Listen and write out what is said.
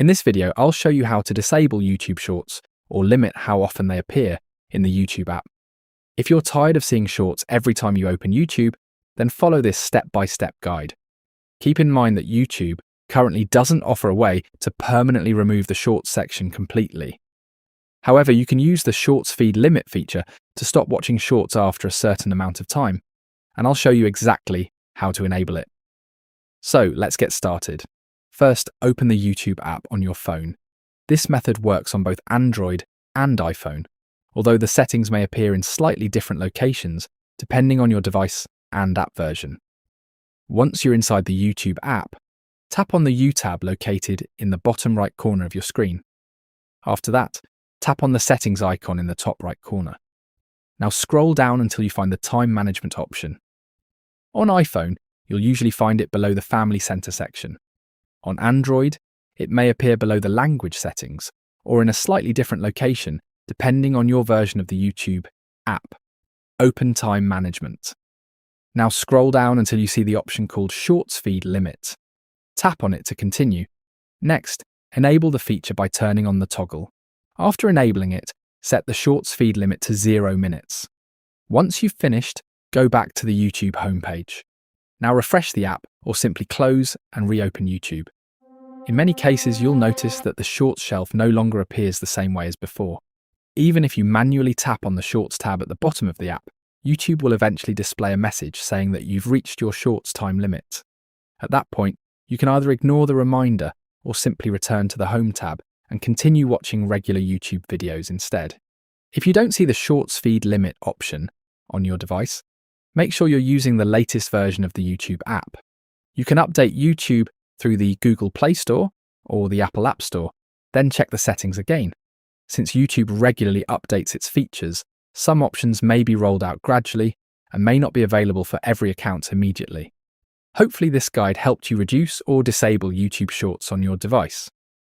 In this video, I'll show you how to disable YouTube Shorts or limit how often they appear in the YouTube app. If you're tired of seeing shorts every time you open YouTube, then follow this step-by-step guide. Keep in mind that YouTube currently doesn't offer a way to permanently remove the Shorts section completely. However, you can use the Shorts feed limit feature to stop watching shorts after a certain amount of time, and I'll show you exactly how to enable it. So let's get started. First, open the YouTube app on your phone. This method works on both Android and iPhone, although the settings may appear in slightly different locations depending on your device and app version. Once you're inside the YouTube app, tap on the U tab located in the bottom right corner of your screen. After that, tap on the settings icon in the top right corner. Now scroll down until you find the time management option. On iPhone, you'll usually find it below the Family Center section. On Android, it may appear below the language settings or in a slightly different location depending on your version of the YouTube app. Open Time Management. Now scroll down until you see the option called Shorts Feed Limit. Tap on it to continue. Next, enable the feature by turning on the toggle. After enabling it, set the Shorts feed limit to 0 minutes. Once you've finished, go back to the YouTube homepage. Now refresh the app or simply close and reopen YouTube. In many cases, you'll notice that the Shorts shelf no longer appears the same way as before. Even if you manually tap on the Shorts tab at the bottom of the app, YouTube will eventually display a message saying that you've reached your Shorts time limit. At that point, you can either ignore the reminder or simply return to the Home tab and continue watching regular YouTube videos instead. If you don't see the Shorts feed limit option on your device, make sure you're using the latest version of the YouTube app. You can update YouTube through the Google Play Store or the Apple App Store, then check the settings again. Since YouTube regularly updates its features, some options may be rolled out gradually and may not be available for every account immediately. Hopefully this guide helped you reduce or disable YouTube Shorts on your device.